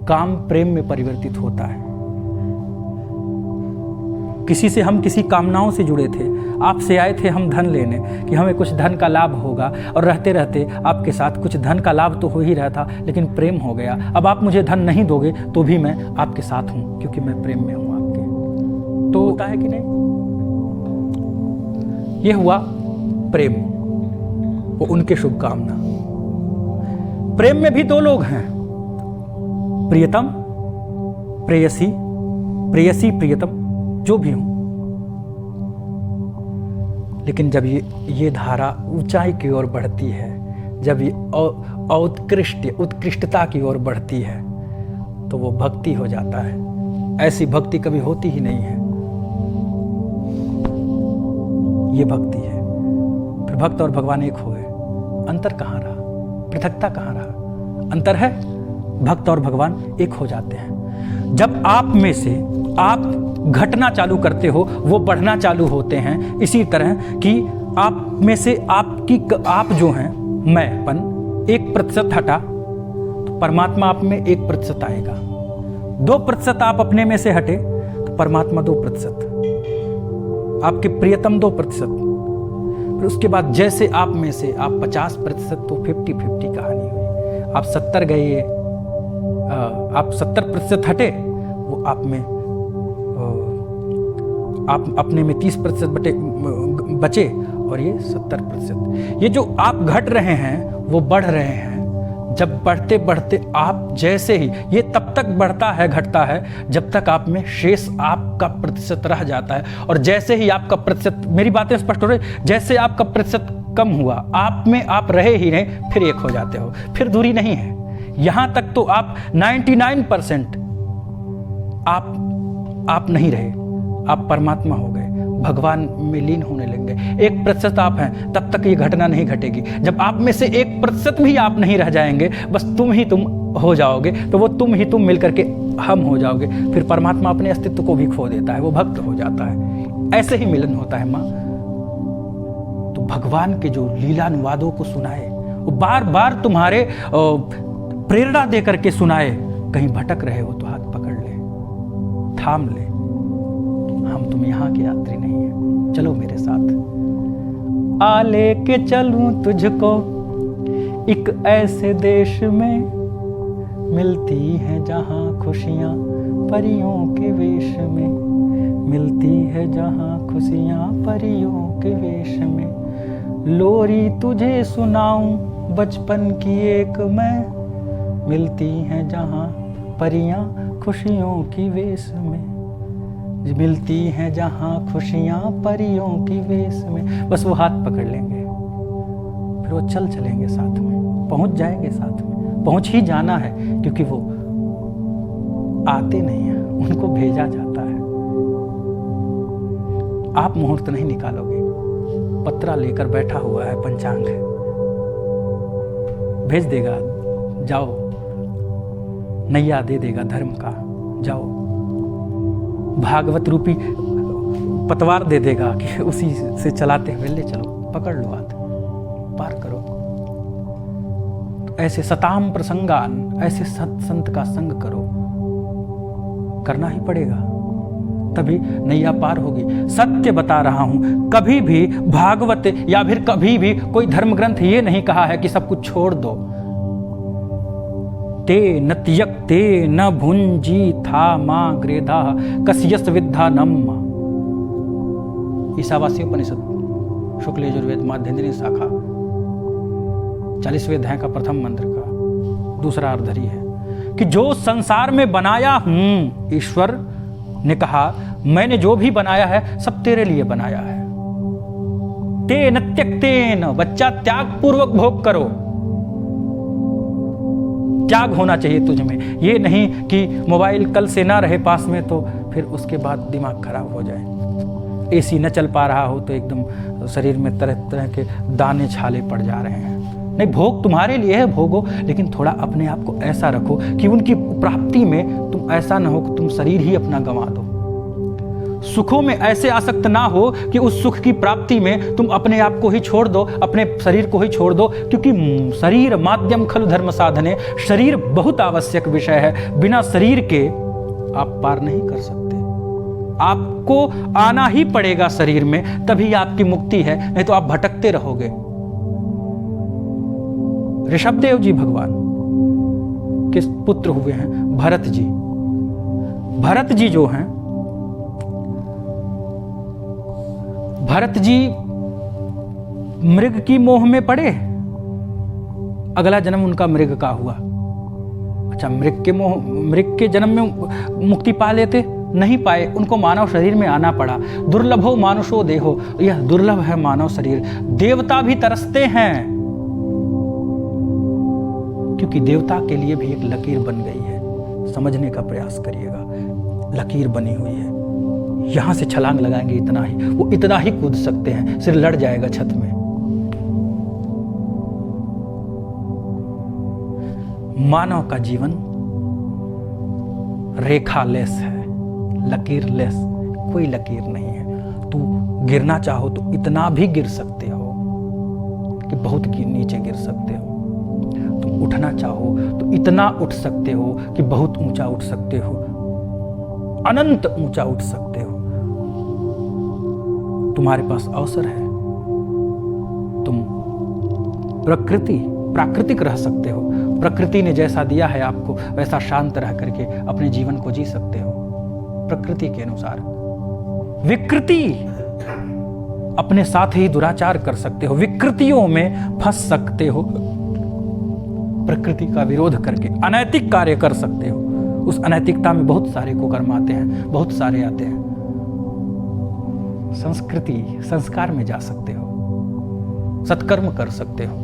काम प्रेम में परिवर्तित होता है। किसी से हम किसी कामनाओं से जुड़े थे, आपसे आए थे हम धन लेने कि हमें कुछ धन का लाभ होगा, और रहते रहते आपके साथ कुछ धन का लाभ तो हो ही रहा था, लेकिन प्रेम हो गया। अब आप मुझे धन नहीं दोगे तो भी मैं आपके साथ हूं, क्योंकि मैं प्रेम में हूं आपके। तो होता है कि नहीं? ये हुआ प्रेम, वो उनके शुभकामना। प्रेम में भी दो लोग हैं, प्रियतम, प्रेयसी, प्रेयसी प्रियतम, जो भी हूं। लेकिन जब ये धारा ऊंचाई की ओर बढ़ती है, जब ये उत्कृष्टता की ओर बढ़ती है, तो वो भक्ति हो जाता है। ऐसी भक्ति कभी होती ही नहीं है। ये भक्ति है। फिर भक्त और भगवान एक हो गए। अंतर कहाँ रहा? पृथकता कहाँ रहा? अंतर है, भक्त और भगवान एक हो जाते हैं। जब आप में से आप घटना चालू करते हो, वो बढ़ना चालू होते हैं। इसी तरह कि आप में से आप जो हैं, मैंपन 1% हटा तो परमात्मा आप में 1% आएगा। 2% आप अपने में से हटे तो परमात्मा 2%, आपके प्रियतम 2%। फिर उसके बाद जैसे आप में से आप 50%, तो 50-50 कहानी हुई। आप 70 गए, आप 70% हटे, वो आप में, आप अपने में 30% बचे, और ये 70%। ये जो आप घट रहे हैं वो बढ़ रहे हैं। जब बढ़ते बढ़ते आप जैसे ही, ये तब तक बढ़ता है घटता है जब तक आप में शेष आपका प्रतिशत रह जाता है। और जैसे ही आपका प्रतिशत, मेरी बातें स्पष्ट हो रही, जैसे आपका प्रतिशत कम हुआ, आप में आप रहे ही नहीं, फिर एक हो जाते हो, फिर दूरी नहीं है। यहां तक तो आप 99% आप नहीं रहे, आप परमात्मा हो गए, भगवान में लीन होने लग गए। 1% आप हैं, तब तक ये घटना नहीं घटेगी। जब आप में से 1% भी आप नहीं रह जाएंगे, बस तुम ही तुम हो जाओगे, तो वो तुम ही तुम मिलकर के हम हो जाओगे। फिर परमात्मा अपने अस्तित्व को भी खो देता है, वो भक्त हो जाता है। ऐसे ही मिलन होता है माँ। तो भगवान के जो लीलानुवादों को सुनाए, वो बार बार तुम्हारे प्रेरणा दे करके सुनाए। कहीं भटक रहे हो तो हाथ पकड़ ले, थाम ले, हम तुम यहाँ के यात्री नहीं है, चलो मेरे साथ। आ लेके चलूं तुझको एक ऐसे देश में, मिलती हैं जहाँ खुशियाँ परियों के वेश में, मिलती है जहाँ खुशियाँ परियों के वेश में। लोरी तुझे सुनाऊं बचपन की एक मैं, मिलती हैं जहाँ परियां खुशियों की वेश में, मिलती हैं जहाँ खुशियाँ परियों की वेश में। बस वो हाथ पकड़ लेंगे, फिर वो चलेंगे साथ में, पहुंच जाएंगे साथ में। पहुंच ही जाना है, क्योंकि वो आते नहीं हैं, उनको भेजा जाता है। आप मुहूर्त नहीं निकालोगे, पत्रा लेकर बैठा हुआ है पंचांग, भेज देगा, जाओ, नैया दे देगा धर्म का, जाओ। भागवत रूपी पतवार दे देगा कि उसी से चलाते हुए ले चलो, पकड़ लो हाथ, पार करो। तो ऐसे सताम प्रसंगान, ऐसे संत का संग करो, करना ही पड़ेगा, तभी नैया पार होगी। सत्य बता रहा हूं, कभी भी भागवत या फिर कभी भी कोई धर्म ग्रंथ ये नहीं कहा है कि सब कुछ छोड़ दो। ते न त्यक्ते न भुंजी था माँ ग्रेधा कस्यस विद्धा नम्मा। ईशावासी उपनिषद शुक्ल यजुर्वेद माध्येंद्रीय शाखा 40वें अध्याय का प्रथम मंत्र का दूसरा अर्धरी है कि जो संसार में बनाया हूं, ईश्वर ने कहा मैंने जो भी बनाया है सब तेरे लिए बनाया है। ते न त्यक्ते न, बच्चा त्याग पूर्वक भोग करो। त्याग होना चाहिए तुझ में, ये नहीं कि मोबाइल कल से ना रहे पास में तो फिर उसके बाद दिमाग खराब हो जाए। एसी न चल पा रहा हो तो एकदम शरीर में तरह तरह के दाने छाले पड़ जा रहे हैं। नहीं, भोग तुम्हारे लिए है, भोगो, लेकिन थोड़ा अपने आप को ऐसा रखो कि उनकी प्राप्ति में तुम ऐसा ना हो कि तुम शरीर ही अपना गंवा दो। सुखों में ऐसे आसक्त ना हो कि उस सुख की प्राप्ति में तुम अपने आप को ही छोड़ दो, अपने शरीर को ही छोड़ दो। क्योंकि शरीर माध्यम खलु धर्म साधने, शरीर बहुत आवश्यक विषय है, बिना शरीर के आप पार नहीं कर सकते। आपको आना ही पड़ेगा शरीर में, तभी आपकी मुक्ति है, नहीं तो आप भटकते रहोगे। ऋषभदेव जी भगवान किस पुत्र हुए हैं? भरत जी। भरत जी जो हैं, भरत जी मृग की मोह में पड़े, अगला जन्म उनका मृग का हुआ। अच्छा, मृग के जन्म में मुक्ति पा लेते, नहीं पाए, उनको मानव शरीर में आना पड़ा। दुर्लभो मानुषो देहो, यह दुर्लभ है मानव शरीर। देवता भी तरसते हैं, क्योंकि देवता के लिए भी एक लकीर बन गई है। समझने का प्रयास करिएगा, लकीर बनी हुई है। यहां से छलांग लगाएंगे इतना ही, वो इतना ही कूद सकते हैं, सिर लड़ जाएगा छत में। मानव का जीवन रेखा लेस है, लकीर लेस, कोई लकीर नहीं है। तू गिरना चाहो तो इतना भी गिर सकते हो कि बहुत नीचे गिर सकते हो। तुम उठना चाहो तो इतना उठ सकते हो कि बहुत ऊंचा उठ सकते हो, अनंत ऊंचा उठ सकते हो। तुम्हारे पास अवसर है, तुम प्राकृतिक रह सकते हो। प्रकृति ने जैसा दिया है आपको, वैसा शांत रह करके अपने जीवन को जी सकते हो प्रकृति के अनुसार। विकृति, अपने साथ ही दुराचार कर सकते हो, विकृतियों में फंस सकते हो। प्रकृति का विरोध करके अनैतिक कार्य कर सकते हो। उस अनैतिकता में बहुत सारे कुकर्म आते हैं, बहुत सारे आते हैं। संस्कृति संस्कार में जा सकते हो, सत्कर्म कर सकते हो।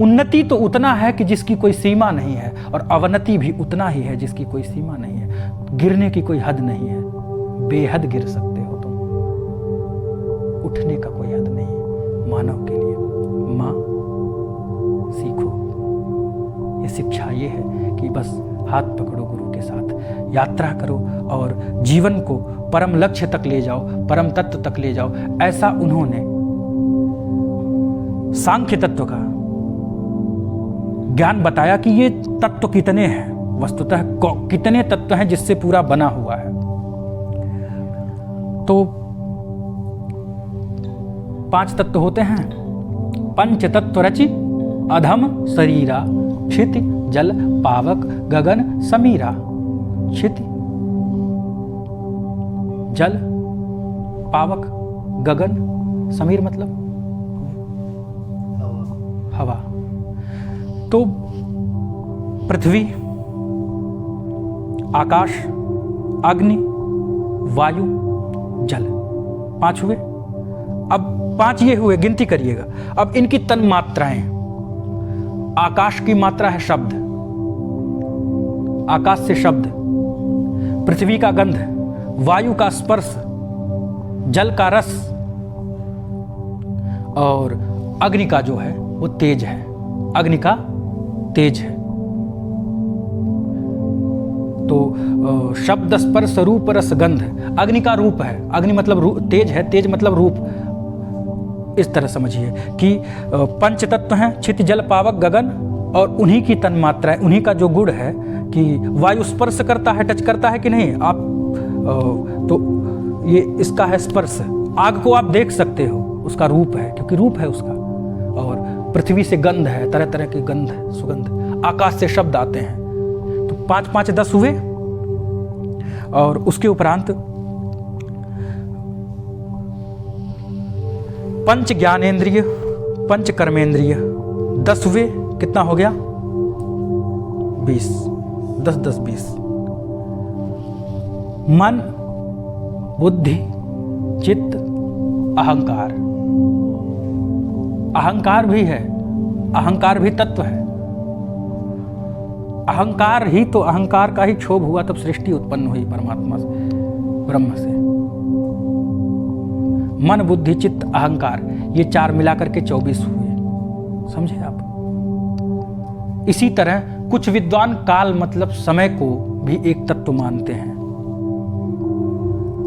उन्नति तो उतना है कि जिसकी कोई सीमा नहीं है, और अवनति भी उतना ही है जिसकी कोई सीमा नहीं है। गिरने की कोई हद नहीं है, बेहद गिर सकते हो तुम, उठने का कोई हद नहीं है मानव के लिए। माँ सीखो, ये शिक्षा ये है कि बस हाथ पकड़ो गुरु के साथ, यात्रा करो और जीवन को परम लक्ष्य तक ले जाओ, परम तत्व तक ले जाओ। ऐसा उन्होंने सांख्य तत्व का ज्ञान बताया कि ये तत्व कितने हैं, वस्तुतः कितने तत्व हैं जिससे पूरा बना हुआ है। तो 5 तत्व होते हैं, पंच तत्व रचि अधम शरीरा, क्षिति जल पावक गगन समीरा। क्षिति जल पावक गगन समीर मतलब हवा। तो पृथ्वी, आकाश, अग्नि, वायु, जल, 5 हुए। अब 5 ये हुए, गिनती करिएगा। अब इनकी तन मात्राएं, आकाश की मात्रा है शब्द, आकाश से शब्द, पृथ्वी का गंध, वायु का स्पर्श, जल का रस, और अग्नि का जो है वो तेज है, अग्नि का तेज है। तो शब्द स्पर्श रूप रस गंध, अग्नि का रूप है, अग्नि मतलब तेज है, तेज मतलब रूप। इस तरह समझिए कि 5 तत्व हैं, क्षिति जल पावक गगन, और उन्हीं की तन मात्रा है, उन्हीं का जो गुण है कि वायु स्पर्श करता है, टच करता है कि नहीं आप, तो ये इसका है स्पर्श। आग को आप देख सकते हो, उसका रूप है, क्योंकि रूप है उसका। और पृथ्वी से गंध है, तरह तरह की गंध, सुगंध। आकाश से शब्द आते हैं। तो 5 5 10 हुए। और उसके उपरांत पंच ज्ञानेन्द्रिय, पंच कर्मेंद्रिय 10 हुए। कितना हो गया? 20। 10 10 20। मन, बुद्धि, चित्त, अहंकार। अहंकार भी है, अहंकार भी तत्व है। अहंकार ही तो, अहंकार का ही क्षोभ हुआ तब सृष्टि उत्पन्न हुई परमात्मा से, ब्रह्म से। मन, बुद्धि, चित्त, अहंकार, ये 4 मिलाकर के 24 हुए। समझे आप? इसी तरह कुछ विद्वान काल मतलब समय को भी एक तत्व मानते हैं,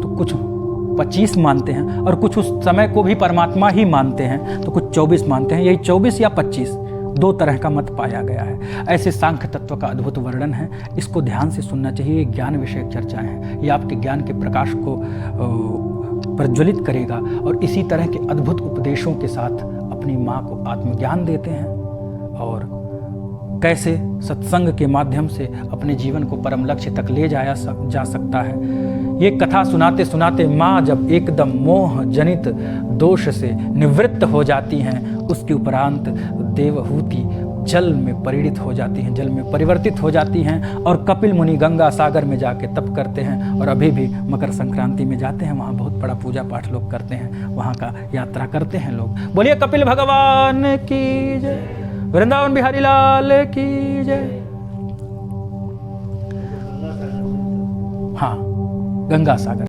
तो कुछ 25 मानते हैं, और कुछ उस समय को भी परमात्मा ही मानते हैं, तो कुछ 24 मानते हैं। यही 24 या 25, 2 तरह का मत पाया गया है। ऐसे सांख्य तत्व का अद्भुत वर्णन है, इसको ध्यान से सुनना चाहिए। ये ज्ञान विषयक चर्चाएं हैं, ये आपके ज्ञान के प्रकाश को प्रज्वलित करेगा, और इसी तरह के अद्भुत उपदेशों के साथ अपनी माँ को आत्मज्ञान देते हैं, और कैसे सत्संग के माध्यम से अपने जीवन को परम लक्ष्य तक ले जाया जा सकता है। ये कथा सुनाते सुनाते माँ जब एकदम मोह जनित दोष से निवृत्त हो जाती हैं, उसके उपरांत देवहूति जल में परिणित हो जाती हैं, जल में परिवर्तित हो जाती हैं, और कपिल मुनि गंगा सागर में जाके तप करते हैं। और अभी भी मकर संक्रांति में जाते हैं, वहाँ बहुत बड़ा पूजा पाठ लोग करते हैं, वहाँ का यात्रा करते हैं लोग। बोलिए कपिल भगवान की जय, वृंदावन बिहारी लाल की जय। हाँ, गंगा सागर।